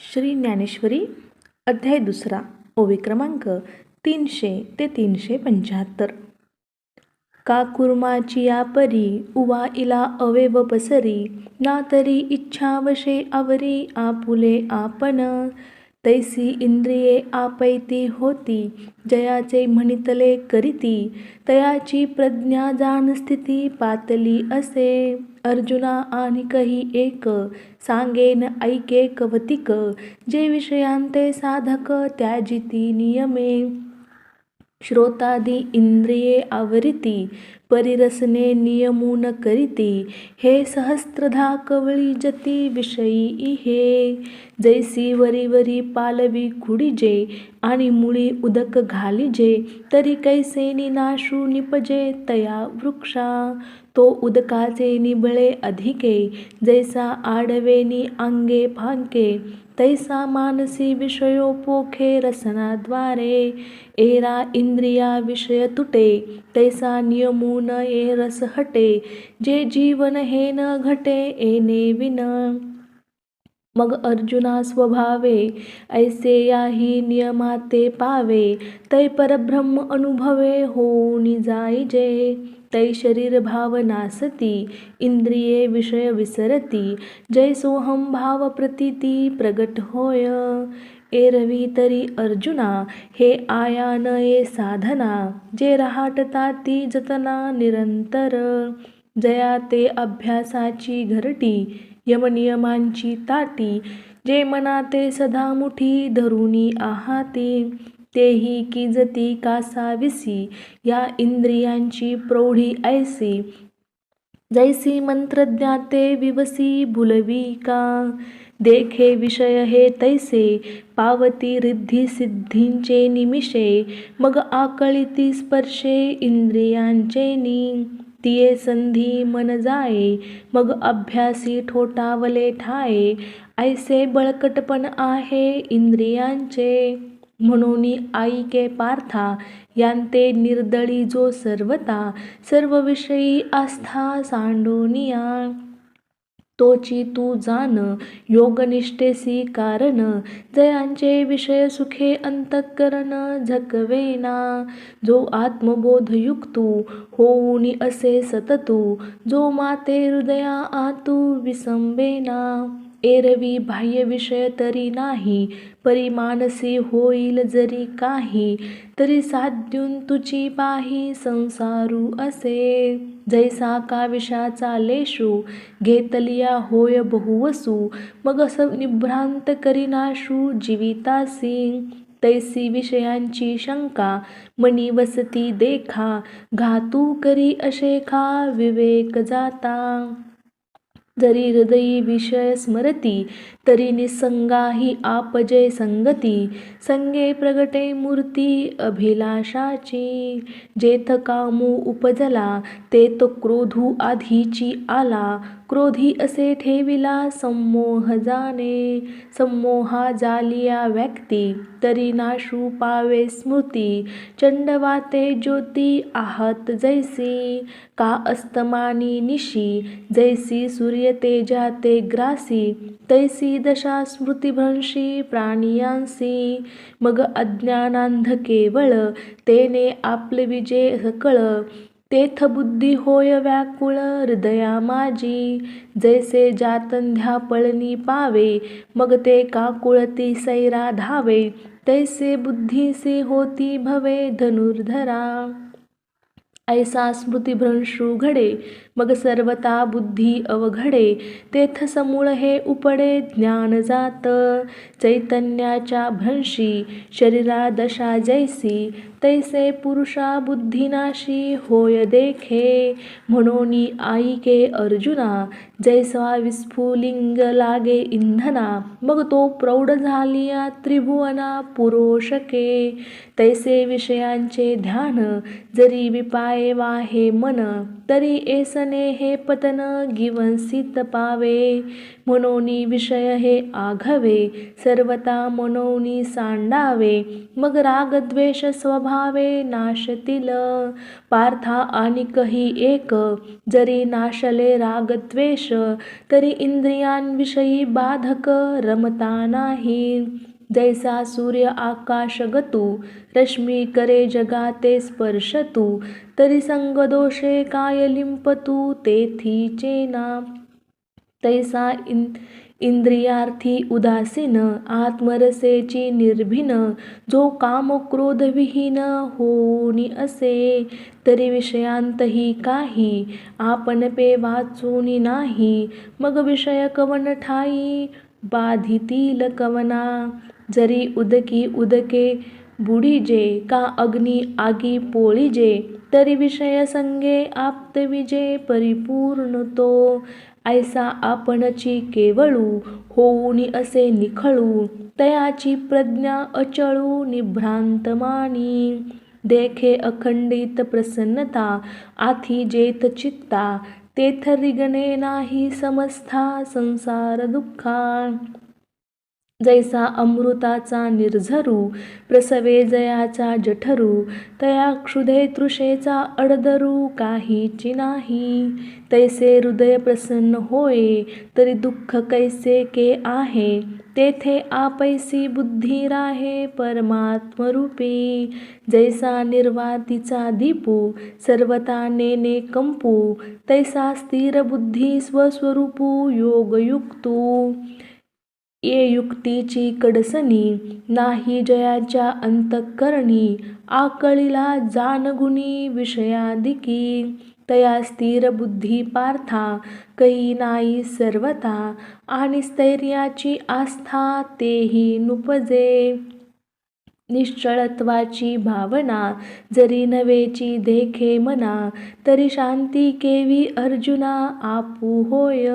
श्री ज्ञानेश्वरी अध्याय 2 ओवी क्रमांक 300 ते 375. का कुर्माची या परी उवा इला अवेव पसरी ना तरी इच्छावशे आवरी आपुले आपण तैसी इंद्रिये आपैती होती जयाचे म्हणितले करीती तयाची प्रज्ञा जाण स्थिती पातली असे. अर्जुना आणि कही एक सांगेन ऐके कवतिक जे विषयांते साधक त्याजिती नियमे श्रोतादी इंद्रिये आवरिती परिरसने नियमून करीती हे सहस्त्रधा कवळी जती विषयी इहे जैसी वरी वरी पालवी खुडिजे आणि मुळी उदक घालिजे तरी कैसे निनाशू निपजे तया वृक्षा तो उदकाचे निबळे अधिके जैसा आडवेनी अंगे फांके तैसा मानसी विषयो पोखे रसनाद्वारे एरा इंद्रिया विषय तुटे तैसा नियमून ए रस हटे जे जीवन हे न घटे एने विन. मग अर्जुना स्वभावे ऐसे याही नियमाते पावे तै परब्रह्म अनुभवे होऊनी जाईजे तै शरीर भाव नासती इंद्रिये विषय विसरती जैसोहम भाव प्रतीती प्रगट होय. एरवी तरी अर्जुना हे आया नये साधना जे रहाटता ती जतना निरंतर जया ते अभ्यासाची घरटी यमनियमांची ताटी जे मनाते सदा मुठी धरुनी आहाती तेही की जती कासाविसी या इंद्रियांची प्रौढी ऐसी जैसी मंत्रज्ञाते विवसी भुलवी का देखे विषय हे तैसे पावती रिद्धी सिद्धींचे निमिषे मग आकळिती स्पर्शे इंद्रियांचे नी तिये संधी मन जाये मग अभ्यासी ठोठावले ठाये ऐसे बळकटपण आहे इंद्रियांचे. म्हणून ऐके पार्था यांते निर्दळी जो सर्वता सर्व विषयी आस्था सांडोनिया तोची तू जाण योगनिष्ठेसी कारण जयांचे विषय सुखे अंतःकरण झकवेना जो आत्मबोध युक्तू होऊनी असे सततू जो माते हृदया आतू विसंबेना. एरवी बाह्य विषय तरी नाही परिमानसी होईल जरी काही तरी साध्यून तुची पाही संसारू असे जैसा का विषाचा लेशू घेतलिया होय बहुवसू मग निभ्रांत करीनाशू जीवितासी तैसी विषयांची शंका मनी वसती देखा घातू करी अशेखा विवेक जाता जरी हृदयी विषय स्मरती तरी निसंगाही आपजे संगती संगे प्रगटे मूर्ती अभिलाषाची जेथ कामू उपजला ते तो क्रोधू आधीची आला क्रोधी असे ठेविला संमोह जाणे संमोहा जालिया व्यक्ती तरी नाशू पावे स्मृती चंडवाते ज्योती आहत जैसी का अस्तमानी निशी जैसी सूर्य तेजाते ग्रासी तैसी दशा स्मृतिभ्रंशी प्राणियांसी मग अज्ञानांध केवळ तेने आपले विजय सकळ तेथ बुद्धी होय व्याकुळ हृदया माझी जैसे जातंध्या पळनी पावे मग ते काकुळती सैरा धावे तैसे बुद्धीसी होती भवे धनुर्धरा ऐसा स्मृतिभ्रंशू घडे मग सर्वता बुद्धी अवघडे तेथ समूळ हे उपडे ज्ञान जात चैतन्याच्या भ्रंशी शरीरा दशा जैसी तैसे पुरुषा बुद्धिनाशी होय देखे. म्हणून ऐके अर्जुना जैसा विस्फुलिंग लागे इंधना मग तो प्रौढ झालिया त्रिभुवना पुरोशके तैसे विषयांचे ध्यान जरी विपाये वाहे मन तरी ऐसने हे पतन गिवंसित पावे मनोनी विषय हे आघवे, सर्वता मनोनी सांडावे, मग रागद्वेष स्वभावे नाशतील. पार्था आणिकही एक, जरी नाशले रागद्वेष, तरी इंद्रियांविषयी बाधक रमता नाही. जैसा सूर्य आकाशगतू, रश्मी करे जगाते स्पर्शतू, तरी संगदोषे काय लिंपतू तेथीचे ना. तैसा इंद्रियार्थी उदासीन, आत्मरसेची निर्भीन, जो काम क्रोध विहीन होऊनी असे, तरी विषयांतही काही आपण पे वाचूनी नाही. मग विषय कवन ठाई बाधितील कवना, जरी उदकी उदके बुडीजे, का अग्नी आगी पोळीजे, तरी विषय संगे आप्तविजे परिपूर्ण तो. ऐसा आपणची केवळू, होऊनी असे निखळू, तयाची प्रज्ञा अचळू निभ्रांत मानी. देखे अखंडित प्रसन्नता, आथी जेथ चित्ता, तेथ रिगणे नाही समस्था संसार दुःखा. जैसा अमृताचा निर्झरू, प्रसवे जयाचा जठरू, तया क्षुधे तृषेचा अडदरू काहीची नाही. तैसे हृदय प्रसन्न होये, तरी दुःख कैसे के आहे, तेथे आपैसी बुद्धी राहे परमात्मरूपी. जैसा निर्वातीचा दीपू, सर्वता नेने कंपू, तैसा स्थिर बुद्धी स्वस्वरूपू योगयुक्तू. ये युक्तीची कडसनी, नाही जयाच्या अंतःकरणी, आकळीला जानगुणी विषयादिकी. तया स्थिर बुद्धी पार्था, कही नाही सर्वथा, आणि स्थैर्याची आस्था तेही नुपजे. निश्चळत्वाची भावना, जरी नवेची देखे मना, तरी शांती केवी अर्जुना आपू होय.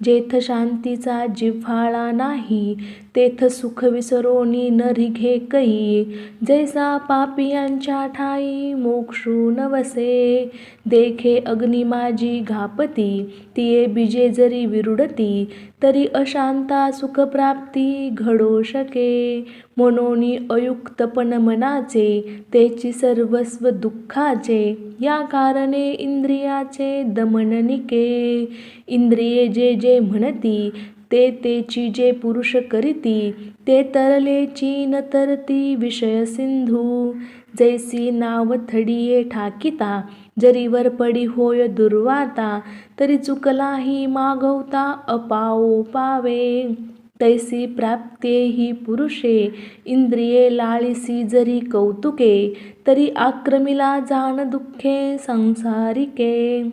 जेथ शांतीचा जिव्हाळा नाही, तेथ सुख विसरोनी न रिघे कै. जैसा पापियांच्या ठाई मोक्षू नवसे, देखे अग्नी माझी घापती, तिये बीजे जरी विरुडती, तरी अशांता सुखप्राप्ती घडो शके. मनोनी अयुक्तपण मनाचे, तेची सर्वस्व दुःखाचे, या कारणे इंद्रियाचे दमन निके. इंद्रिये जे जे म्हणती, ते तेची जे पुरुष करीती, ते तरलेची न तरती विषय सिंधू. जैसी नाव थडिये ठाकिता, जरी वर पडी होय दुर्वाता, तरी चुकलाही मागवता अपावो पावे. तैसी प्राप्त्येही पुरुषे, इंद्रिये लाळीसी जरी कौतुके, तरी आक्रमिला जाण दुःखे संसारिके.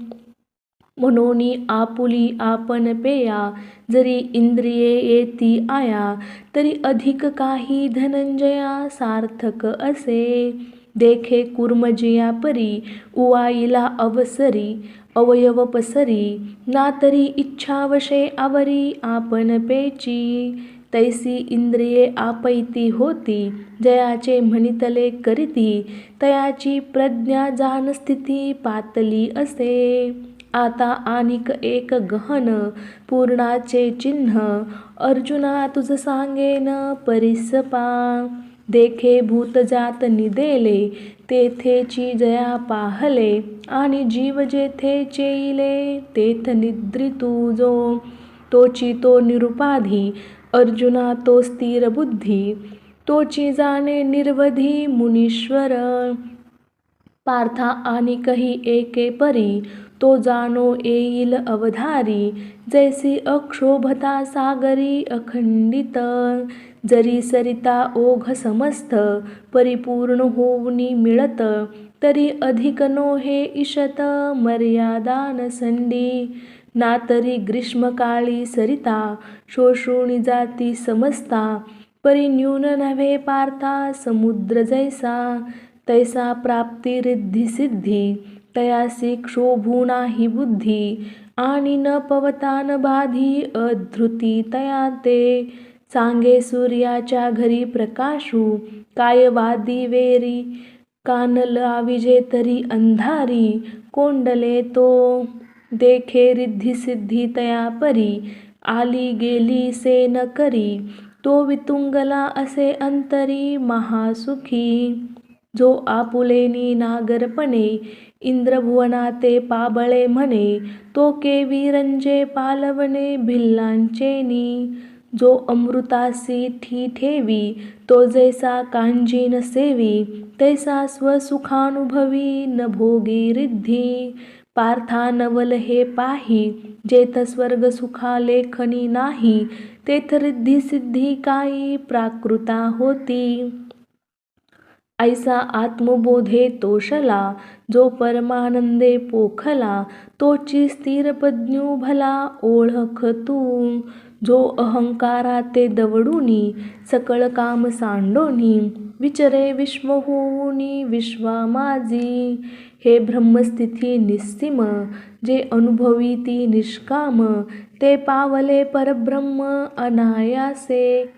मनोनी आपुली आपण पेया, जरी इंद्रिये येती आया, तरी अधिक काही धनंजया सार्थक असे. देखे कुर्मजिया परी, उवाईला अवसरी, अवयव पसरी, ना तरी इच्छावशे आवरी आपण पेची. तैसी इंद्रिये आपैती होती, जयाचे म्हणितले करीती, तयाची प्रज्ञा जाण स्थिती पातली असे. आता आणिक एक गहन पूर्णाचे चिन्ह, अर्जुना तुझ सांगेन परिसपा. देखे भूतजात निदेले, तेथेची जया पाहले, आणि जीव जेथे चेईले, तेथ निद्रितू जो. तोची तो निरुपाधी, अर्जुना तो स्थिर बुद्धी, तोची जाणे निर्वधी मुनीश्वर. पार्था आणिकही एके परी, तो जाणो येईल अवधारी, जैसी अक्षोभता सागरी अखंडित. जरी सरिता ओघ समस्त, परिपूर्ण होऊनी मिळत, तरी अधिक नो हे ईशत मर्यादा नसंडी. ना तरी ग्रीष्मकाळी सरिता, शोषूनी जाती समजता, परी न्यून नव्हे पार्था समुद्र जैसा. तैसा प्राप्ती रिद्धी सिद्धी, तयासी क्षोभू नाही बुद्धी, आणि न पवता न बाधी अधृती तया ते. सांगे सूर्याच्या घरी प्रकाशू, काय वादी वेरी, कान लाविजे तरी अंधारी, कोंडले तो. देखे रिद्धी सिद्धी तया परी, आली गेली से न करी, तो वितुंगला असे अंतरी महासुखी. जो आपुलेनी नागरपणे, इंद्रभुवना ते पाबळे म्हणे, तो केवी रंजे पालवणे भिल्लांचेनी. जो अमृतासी ठेवी, तो जैसा कांजीन सेवी, तैसा स्वसुखानुभवी न भोगी रिद्धी. पार्था नवल हे पाही, जेथ स्वर्ग सुखा लेखनी नाही, तेथ रिद्धी सिद्धी काही प्राकृता होती. ऐसा आत्मबोधे तोषला, जो परमानंदे पोखला, तोची स्थिर प्रज्ञू भला ओळख तू. जो अहंकारा ते दवडूनी, सकळ काम सांडोनी, विचरे विश्व होऊनी विश्वा माझी. हे ब्रह्मस्थिती निस्सीम, जे अनुभवी ती निष्काम, ते पावले परब्रह्म अनायासे.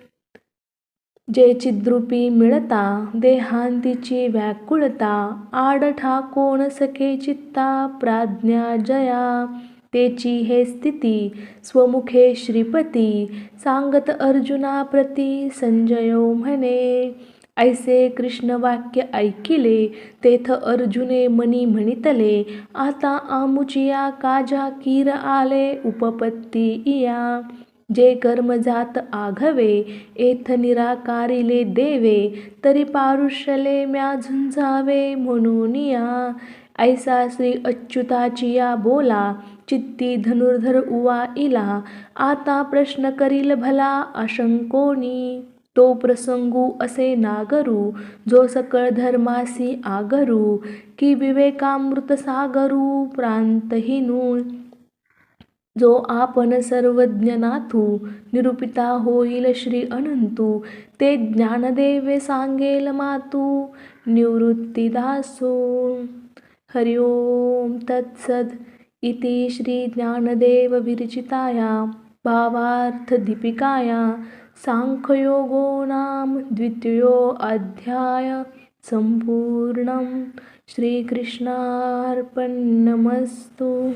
जे चिद्रूपी मिळता, देहांतीची व्याकुळता, आड ठाकोण सखे चित्ता प्राज्ञा जया. तेची हे स्थिती, स्वमुखे श्रीपती, सांगत अर्जुना प्रती संजयो म्हणे. ऐसे कृष्ण वाक्य ऐकिले, तेथ अर्जुने मनी म्हणितले, आता आमुचिया काजा कीर आले उपपत्ती इया. जे कर्म जात आघवे, एथ निराकारिले देवे, तरी पारुष्यले म्या झुंजावे म्हणूनिया. ऐसा श्री अच्युताची या बोला, चित्ती धनुर्धर उवा इला. आता प्रश्न करील भला अशंकोनी, तो प्रसंगू असे नागरू, जो सकळ धर्मासी आगरू, की विवेकामृत सागरू प्रांतहीनू. जो आपण सर्वज्ञनाथू, निरूपिता होईल श्री अनंतू, ते ज्ञानदेवे सांगेल मातू निवृत्तिदासू. हरि ओम तत्सद. इति श्री ज्ञानदेव विरचिताया भावार्थदीपिकाया सांख्ययोगो नाम द्वितीयो अध्याय संपूर्णम्. श्रीकृष्णार्पणमस्तु.